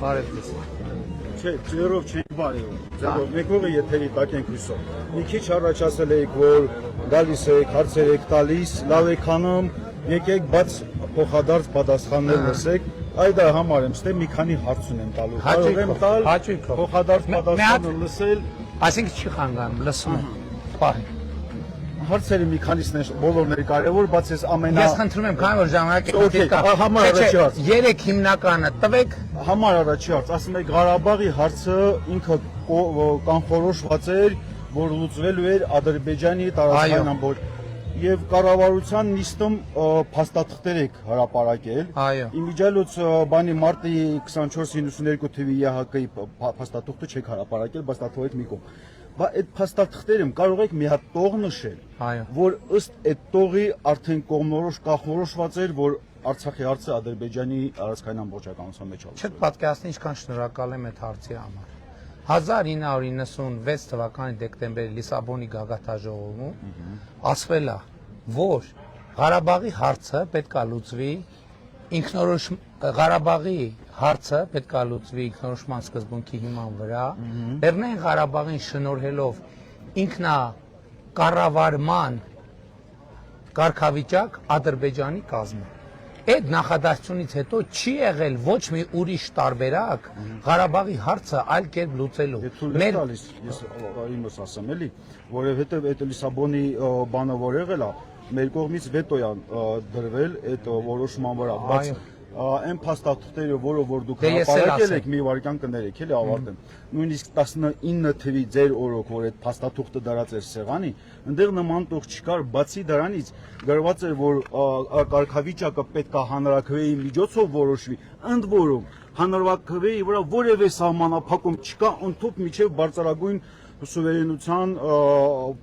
Բարև ձեզ։ Չէ, ձերով չի բարեում։ Ձերով մեկողը եթերի տակ ենք հույսով։ Մի քիչ առաջ ասել եք, որ գալիս եք, հարցեր եք տալիս, լավ եք անում, եկեք բաց փոխադարձ պատասխաններ լսեք։ Այդ համար եմ, ստե մի քանի հարց ունեմ տալու։ Կարող եմ տալ փոխադարձ պատասխանը լսել։ Այսինքն չի խանգարում, լսում եմ։ Պահի։ Հարցերը մի քանիսն են բոլորները կարևոր, բաց ես ամենա Ես խնդրում եմ, քանի որ ժամանակը կա։ Համար առաջի հարց։ 3 հիմնականը տվեք։ Համար առաջի հարց, ասում եք Ղարաբաղի հարցը ինքը կանխորոշված էր, որ լուծվելու էր Ադրբեջանի տարածքային ամբողջ եւ կառավարության նիստում փաստաթղթեր եք հրապարակել։ Այո։ Իմիջիալոց բանի մարտի 24-92 թվի ԵՀԿ-ի փաստաթղթը չեք հրապարակել, բայց դա թողեք մի կողմ։ Բայց այդ փաստաթղթերում կարող եք մի հատ տող նշել, որ ըստ այդ տողի արդեն կողմնորոշ կանխորոշված էր, որ Արցախի հարցը Ադրբեջանի տարածքային ամբողջականության մեջ է։ Չեք պատկերացնի ինչքան շնորհակալ եմ այդ հարցի համար։ 1996 թվականի դեկտեմբերի Լիսաբոնի գագաթաժողովում ասվել է, որ Ղարաբաղի հարցը պետք է լուծվի Ղարաբաղի հարցը պետք է լուծվի ինքնորոշման սկզբունքի հիման վրա, Լեռնային Ղարաբաղին շնորհելով ինքնակառավարման կարգավիճակ Ադրբեջանի կազմում։ Այդ նախադասությունից հետո չի եղել ոչ մի ուրիշ տարբերակ Ղարաբաղի հարցը այլ կերպ լուծելու։ Մեր տալիս ես իմս ասեմ էլի, որովհետև այդ Լիսաբոնի բանը որ եղել է, մեր կողմից վետո է դրվել այդ որոշման վրա, բայց այն փաստաթղթերը, որը որ դուք հրապարակել եք, մի վարքյան կներեք, էլի ավարտեմ։ Նույնիսկ 19 թվի ձեր օրոք, որ այդ փաստաթուղթը դրած էր սեղանի, այնտեղ նման տող չկար, բացի դրանից գրված էր, որ կարգավիճակը պետք է հանրաքվեի միջոցով որոշվի, ընդ որում հանրաքվեի վրա որևէ սահմանափակում չկա, ընդཐུպ միջև բարձրագույն սուվերենության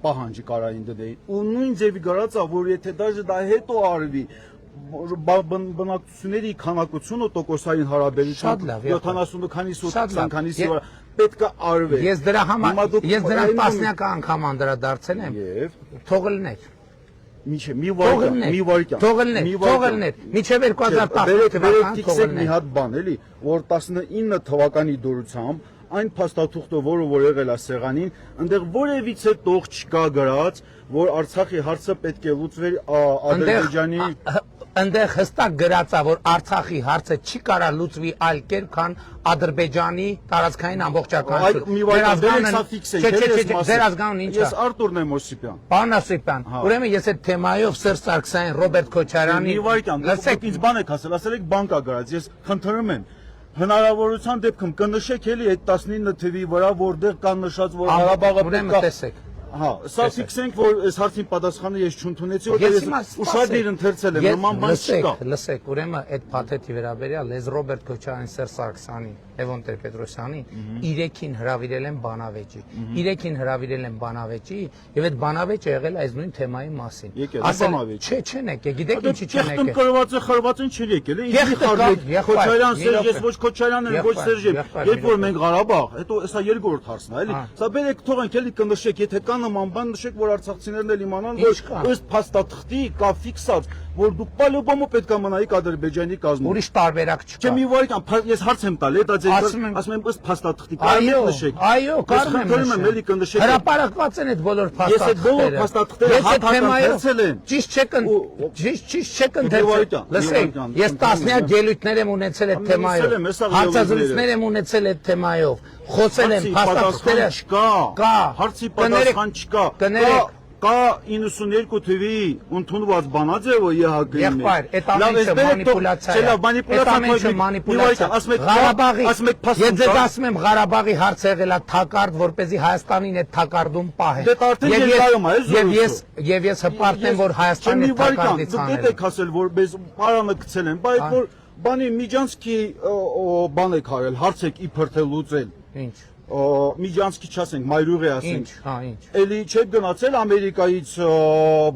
պահանջի կարային դդեին։ Ու նույն ձևի գրած է, որ եթե դաժե դա հետո արվի, բնակչությունների քանակությունը տոկոսային հարաբերությամբ 70 քանիսի 80 քանիսի վրա պետք է արվի։ Ես դրա համար ես դրանք տասնյակ անգամ անդրադարձել եմ։ Թող լներ։ Մի վարքյան։ Թող լներ։ Մինչև 2010 թվականի թող մի հատ բան, էլի, որ 19 թվականի դուրսությամբ այն փաստաթուղթը, որը որ եղել է սեղանին, այնտեղ որևիցե տող չկա գրած, որ Արցախի հարցը պետք է լուծվեր Ադրբեջանի Այնտեղ հստակ գրած է, որ Արցախի հարցը չի կարա լուծվի այլ կերպ, քան Ադրբեջանի տարածքային ամբողջականություն։ Ձեր ազգանուն ի՞նչ է։ Ես Արտուրն եմ Օսիպյան։ Պարոն Օսիպյան, ուրեմն ես այդ թեմայով Սերժ Սարգսյանին, Ռոբերտ Քոչարյանին, լսեք, ինձ բան եք ասել, ասել եք բան կա գրած, ես խնդրում եմ հնարավորության դեպքում կնշեք էլի այդ 19 թվի վրա, որտեղ կան նշած, որ Ղարաբաղը ուրեմն տեսեք։ Հա, սա ֆիքսենք, որ այս հարցին պատասխանը ես չընդունեցի, որ ես ուշադիր ընթերցել եմ, նման բան չկա։ Լսեք, ուրեմն այդ փաթեթի վերաբերյալ ես Ռոբերտ Քոչարյանին, Սերժ Սարգսյանին, Լևոն Տեր-Պետրոսյանին 3-ին հրավիրել եմ բանավեճի։ 3-ին հրավիրել եմ բանավեճի, եւ այդ բանավեճը եղել է այս նույն թեմայի մասին։ Բանավեճ։ Չէ, չեն եկել, գիտեք ինչի չեն եկել։ Եղտում կրված է, խրված են չի եկել, ինձ մի խառնեք։ Քոչարյան, Սերժ, ես ոչ Քոչարյանն եմ, ոչ Սերժը։ Երբ որ մենք Ղարաբաղ, հետո սա երկրորդ հարցն է, էլի։ Սա բերեք թողենք էլի կնշեք, եթե կա նման բան նշեք, որ արցախցիներն էլ իմանան, որ ըստ փաստաթղթի կա ֆիքսած, որ դուք պալոբամո պետք է մնայիք Ադրբեջանի կազմում։ Ուրիշ տարբերակ չկա։ Չէ, մի վարքյան, ես հարց եմ տալի, դա ձեր ասում եմ ըստ փաստաթղթի, կարո՞ղ եք նշեք։ Այո, կարող եմ նշել։ Էլի կնշեք։ Հրապարակված են այդ բոլոր փաստաթղթերը։ Ես այդ բոլոր փաստաթղթերը հատկացել եմ։ Ճիշտ չեք ընթերցել։ Լսեք, ես տասնյակ ելույթներ եմ ունեցել այդ թեմայով։ Հարցազրույցներ եմ ունեցել այդ թեմայով։ Խոսել եմ փաստաթղթերը չկա։ Հարցի պատասխան չկա։ Կա 92 թվի ընդունված բանաձևը ԵՀԿ-ի մեջ։ Եղբայր, այդ ամենը մանիպուլյացիա է։ Այդ ամենը մանիպուլյացիա։ Ղարաբաղի, ես ձեզ ասում եմ Ղարաբաղի հարցը եղել է թակարդ, որպեսզի Հայաստանին այդ թակարդում պահեն։ Եվ ես հպարտ եմ, որ Հայաստանին այդ թակարդից անեն։ Դուք եք ասել, որ մեզ պարանը գցել են, բայց որ բանի Միջանցքի բան եք արել, հարց եք իբր թե լուծել։ Ինչ։ Միջանցքի չասենք, Մայրուղի ասենք։ Ինչ։ Էլի չեք գնացել Ամերիկայից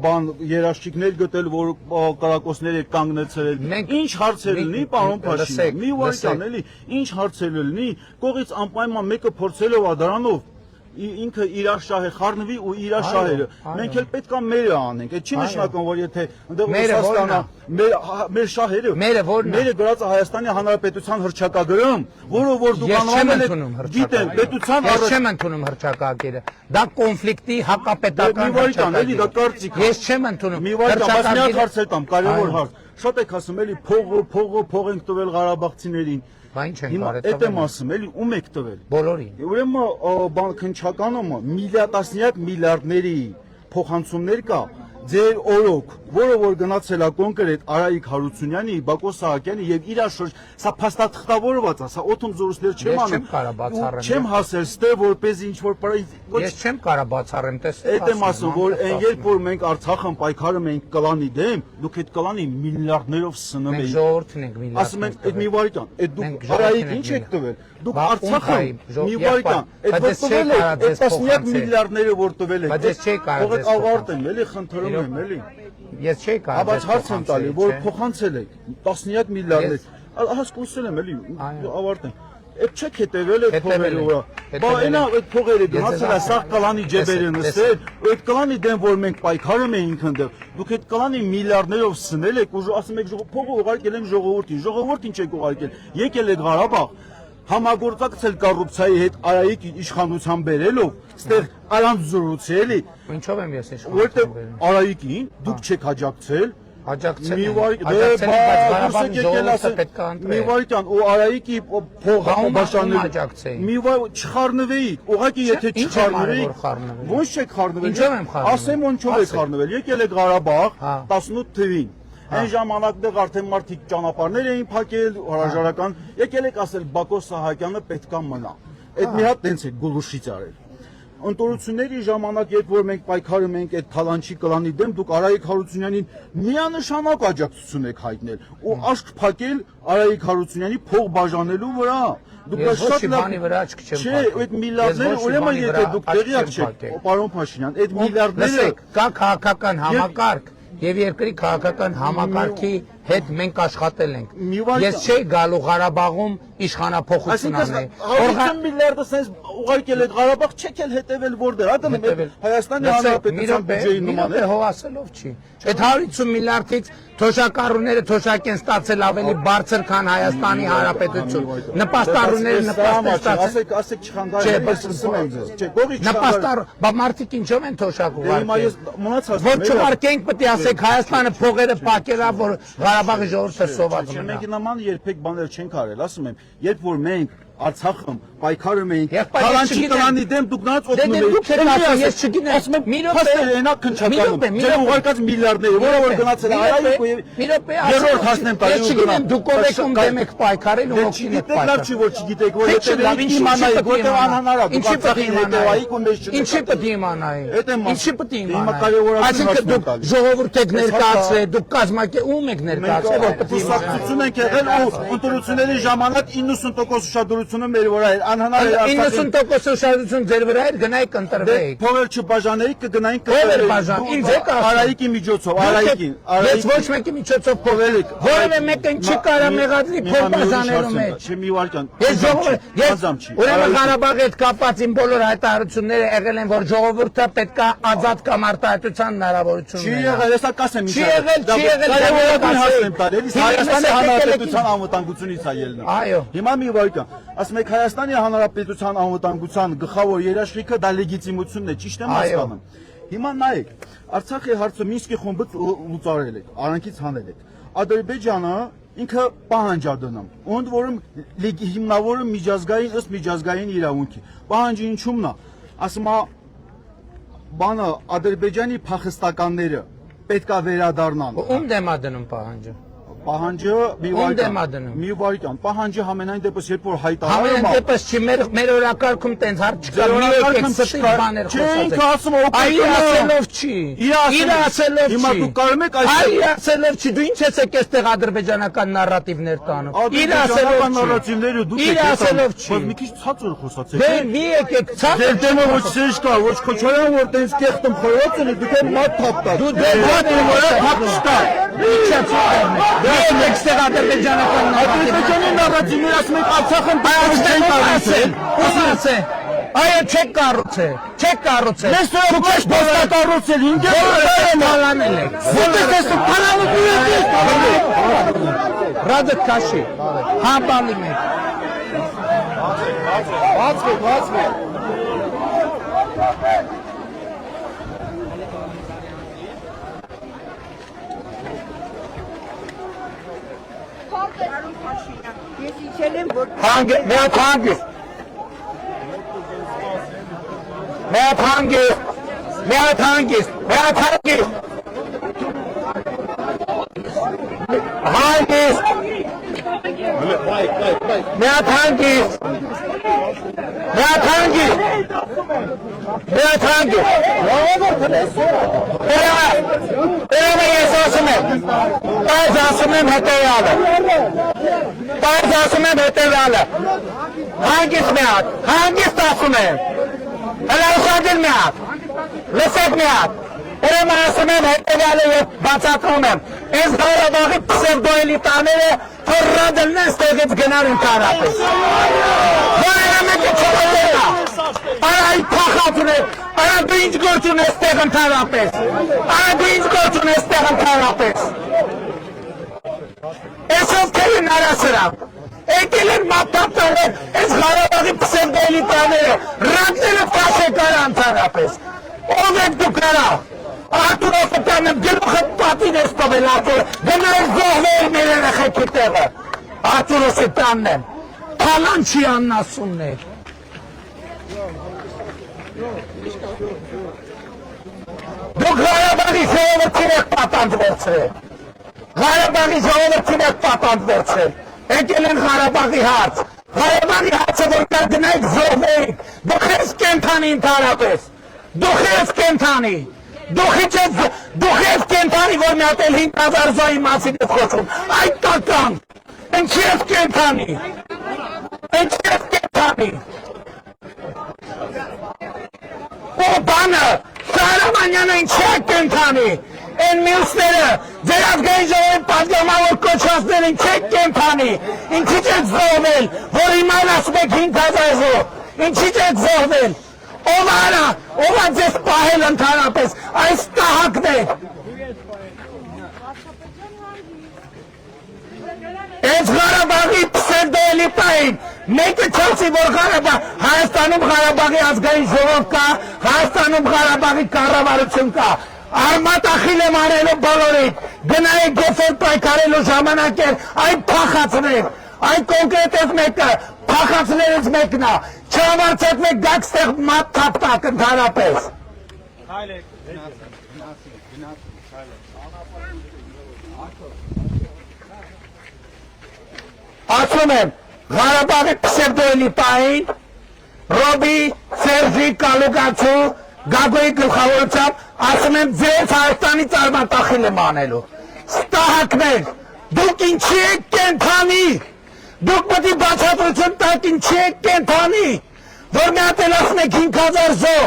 բան երաշխիքներ գտել, որ կրակոցներ եք կանգնեցել։ Ինչ հարցեր լինի, պարոն Փաշինյան։ Մի վարքյան էլի, ինչ հարցեր լինի, կողից անպայման մեկը փորձելով ադրանով ինքը իր շահը խառնվի ու իր շահերը։ Մենք էլ պետք է մերը անենք։ Այդ չի նշանակում, որ եթե ընդեղ Ռուսաստանը մեր շահերը, մերը գրած Հայաստանի Հանրապետության հռչակագրում, որը որ դուք անվանել եք, գիտեն, պետության Ես չեմ ընդունում հռչակագիրը։ Դա կոնֆլիկտի հակապետական հռչակագիր է, դա կարծիք է։ Ես չեմ ընդունում։ Մի հարց հարցեր տամ, կարևոր հարց։ Շատ եք ասում, էլի փող ենք տվել Ղարաբաղցիներին։ Բա ինչ են կարել Այդ եմ ասում, էլի ում եք տվել։ Բոլորին։ Ուրեմն քննչականում միլիարդասնյակ միլիարդների փոխանցումներ կա ձեր օրոք, որը որ գնացել է կոնկրետ Արայիկ Հարությունյանի, Բակո Սահակյանի եւ իր շուրջ, սա փաստաթղթավորված է, սա օթում զորուսներ չեմ անում։ Չեմ կարա բացառեմ։ Չեմ հասել ստե որպես ինչ որ Ես չեմ կարա բացառեմ, տեսեք։ Այդ եմ ասում, որ այն երբ որ մենք Արցախն պայքարում ենք կլանի դեմ, դուք այդ կլանի միլիարդներով սնում եք։ Մենք ժողովուրդն ենք միլիարդ։ Ասում են, այդ մի վարքան, այդ դուք Արայիկ ինչ եք տվել։ Դուք Արցախը մի վարքան, այդ որ տվել եք, այդ 10 միլիարդները որ տվել եք։ Բայց ես չի կարող։ Թողեք ավարտեմ, էլի խնդրում եմ, էլի։ Ես չի կարող։ Բայց հարց եմ տալի, որ փոխանցել եք 10 միլիարդներ։ Հասկացել եմ, էլի, ավարտեմ։ Այդ չեք հետևել այդ փողերը վրա։ Բա այնա այդ փողերը գնացել է սաղ կլանի ջեբերը նստել, այդ կլանի դեմ որ մենք պայքարում էինք ընդեղ։ Դուք այդ կլանի միլիարդներով սնել եք ու ասում եք փողը ուղարկել եմ ժողովրդին։ Ժողովուրդ ինչ եք ուղարկել։ Եկել եք Ղարաբաղ, համագործակցել կոռուպցիայի հետ Արայիկ իշխանության բերելով, ստեղ առանց զորույցի էլի։ Ինչով եմ ես իշխանություն Որտեղ Արայիկին դուք չեք աջակցել։ Աջակցել Մի եմ, վարք, աջակցել եմ, բայց Ղարաբաղի ժողովուրդը պետք է ընտրի։ մի վարքան ու Արայիկի փողը բաշանել։ աջակցեի։ Մի վարք չխառնվեիք, ուղղակի եթե Ինչ եմ արել, չխառնվեիք, որ խառնվել։ ո՞նց չեք խառնվել։ Ինչով եմ խառնվել։ Ասեմ ոնչով եք խառնվել։ Եկել եք Ղարաբաղ 18 թվին։ Այն ժամանակներ արդեն մարդիկ ճանապարհներ էին փակել, հրաժարական։ Եկել եք ասել Բակո Սահակյանը պետքա մնա։ Այդ մի հատ տենց է գլուշից արել։ Ընտորությունների ժամանակ, երբ որ մենք պայքարում ենք այդ թալանչի կլանի դեմ, դուք Արայիկ Հարությունյանին միանշանակ աջակցություն եք հայտնել ու աշկ փակել Արայիկ Հարությունյանի փող բաժանելու վրա։ Դուք շատ բանի վրա աչք չեմ Չէ, այդ միլիարդները ուրեմն եթե դուք տեղյակ չեք, պարոն Փաշինյան, այդ միլիարդները կա քաղաքական համակարգ եւ երկրի քաղաքական համակարգի հետ մենք աշխատել ենք։ Ես չէի գալու Ղարաբաղում իշխանափոխություն անել։ Այսինքն միլիարդը sense ուղարկել եք Ղարաբաղ, չեք էլ հետևել որտեղ, հա Հայաստանի Հանրապետության բյուջեի նման է։ Հողասելով չի։ Այդ 150 միլիարդից թոշակառուները թոշակ են ստացել ավելի բարձր, քան Հայաստանի Հանրապետություն։ Նպաստառուները նպաստ են ստացել։ Ասեք չխանգարեք, բայց ասում եմ ձեզ։ Չէ, գողի նպաստառ, բա մարդիկ ինչով են թոշակ ուղարկել։ Մնացած Որ չուղարկենք, պետք է ասեք Հայաստանը փողերը փակել է, որ Ղարաբաղի ժողովուրդը սոված մնա։ Մենք նման երբեք բաներ չենք արել, ասում եմ, երբ որ մենք Արցախում պայքարում էինք, Թալանչի կլանի դեմ դուք նրանց օգնում էիք։ Դուք եք ասում, ես չգիտեմ։ Ասում եմ, այնա քնչականում։ Ձեր ուղարկած միլիարդները, որը որ գնացել է Արայիկ ու երրորդ հասնեմ տալու։ Ես չգիտեմ, դուք ով եք ում դեմ եք պայքարել ու ոգին եք պայքարել։ Լավ չի որ չգիտեք, որ եթե իմանայի, որտեղ անհնար է, դուք Արցախին հետևայիք ու մեզ չգիտեք։ Ինչի պետք է իմանայի։ Ինչի պետք է Հիմա իմանայի։ կարևորացնում Այսինքն դուք ժողովուրդ եք ներկայացրել, դուք կազմակերպ ում եք ներկայացրել, որ պետք է Կուսակցություն ենք եղել ու ընտրությունների ժամանակ 90% ուշադրությունը մեր վրա էր, անհնար էր Արցախին 90% ուշադրություն ձեր վրա էր, գնայիք ընտրվեիք։ Փողեր չբաժանեիք, կգնայինք Փողեր բաժան, ինձ եք ասում։ Արայիկի միջոցով, Արայիկին, Ես ոչ մեկի միջոցով փողեր եք։ Որևէ մեկն չի կարա մեղադրի փող բաժանելու մեջ։ Չէ, մի վարքան։ Ես ժողովուրդ, ես ուրեմն Ղարաբաղի հետ կապված իմ բոլոր հայտարարությունները եղել են, որ ժողովուրդը պետք է ազատ կամ արտահայտության հնարավորություն Չի եղել, հեսա կասեմ ինչ։ Չի եղել, Կարևորագույն հասնեմ տալ, էլի Հայաստանի Հանրապետության անվտանգությունից է ելնում։ Այո։ Հիմա մի վարքան, ասում եք Հայաստանի Հանրապետության անվտանգության գլխավոր երաշխիքը դա լեգիտիմությունն է, ճիշտ եմ հասկանում։ Հիմա նայեք, Արցախի հարցը Մինսկի խումբը լուծարել եք, արանքից հանել եք։ Ադրբեջանը ինքը պահանջ է դնում, ընդ որում հիմնավորը միջազգային ըստ միջազգային իրավունքի։ Պահանջը ինչումն է, ասում է բանը Ադրբեջանի փախստականները պետքա վերադառնան։ Ում դեմ է դնում պահանջը։ Պահանջը մի վարքան, պահանջը համենայն դեպս երբ որ հայտարարում է։ Համենայն դեպս չի, մեր օրակարգում տենց հարց չկա, մի եկեք ստի բաներ խոսացեք։ Հիմա դուք կարում եք այլ ասելով չի, դու ինչ ես եկես տեղ ադրբեջանական նարատիվներ տանում։ Իր ասելով նարատիվները դուք եք ասելով չի։ Մի քիչ ցածր խոսացեք։ Դե մի եկեք ցածր։ Ձեր դեմը ոչ սեջ կա, ոչ Քոչարյան որ տենց կեղտում խորոց ունի, դուք եք մատ թափտա։ Դու դե մատ թափտա։ Եկեք ստեղ ադրբեջանական նարատիվները ասում եք Արցախն կառուցել։ Ուսացել։ Այո, չեք կառուցել։ Չեք կառուցել։ Ես դուք եք բոլորը կառուցել, ինձ բալանել եք։ Որտե՞ղ ես բալանում եք։ Ռադը քաշի։ Հա բալի մեկ։ Բացվեք։ Ես իջել եմ, որ Լսեք մի հատ, ուրեմն ասում եմ հետևյալը և բացատրում եմ, այս Ղարաբաղի պսևդոելիտաները թռռադելն են ստեղից գնան ընդհանրապես։ Որերը մեկը չողոտելա, արա այդ փախած ունեք, արա դու ինչ գործ ունես ստեղ ընդհանրապես, արա դու ինչ գործ ունես ստեղ ընդհանրապես։ Այս ովքեր են արասրավ, եկել են մապտապտաներ, այս Ղարաբաղի պսևդոելիտաները, ռադները կաշեկար ընդհանրապես։ Ով եք դուք արա, Արտուր Օսոպյանն գլուխդ պատին ես տվել Արտուր, գնայր զոհվել մեր երեխեքի տեղը, Արտուր Օսոպյանն են, Փալանչի աննասունն է։ Դուք Ղարաբաղի ժողովրդին եք պատանդ վերցրել, Ղարաբաղի ժողովրդին եք պատանդ վերցրել, եկել են Ղարաբաղի հարց, Ղարաբաղի հարցը որ կար գնայք զոհվեիք, դուք ես կենթանի ընդհանրապես, դուք ես կենթանի, դուք ես կենթանի, որ մի հատ էլ 5000 զոհի մասին ես խոսում, այդ տական, ինչի ես կենթանի, ու բանը, Շահրամանյանը ինչի է կենթանի, են մյուսները, ձեր ազգային ժողովի պատգամավոր կոչվածներ ինչի եք կենթանի, ինչի չեք զոհվել, որ հիմա ասում եք 5000 զոհ, ինչի չեք զոհվել, ով արա, ով է ձեզ պահել ընդհանրապես, այս տահակն եք։ Այս Ղարաբաղի պսևդոելիտային, մեկը չասի, որ Հայաստանում Ղարաբաղի ազգային ժողով կա, Հայաստանում Ղարաբաղի կառավարություն կա, արմատախիլ եմ անելու բոլորիդ, գնայեք գեսեր պայքարելու ժամանակ էր, այդ փախածներ, այդ կոնկրետ ես մեկը, փախածներից մեկն է, չհամարձակվեք գաք ստեղ մատ թապտակ ընդհանրապես։ Ասում եմ, Ղարաբաղի պսևդոելիտային, Ռոբի, Սերժի, Կալուկացու, Գագոյի գլխավորությամբ, ասում եմ, ձեզ Հայաստանից արմատախիլ եմ անելու։ Ստահակներ, դուք ինչի եք կենթանի, դուք պետք է բացատրություն տաք ինչի եք կենթանի, որ մի հատ էլ ասում եք 5000 զոհ,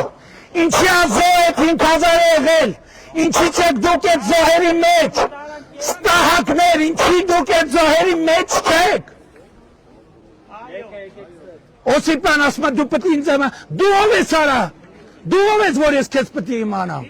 ինչի զոհ եք 5000 եղել, ինչի չեք դուք եք զոհերի մեջ, ստահակներ, ինչի դուք եք զոհերի մեջ չեք։ Օսիպյան ասում է դու պետք է ինձ դու ով ես արա, դու ով ես որ ես քեզ պետք է իմանամ։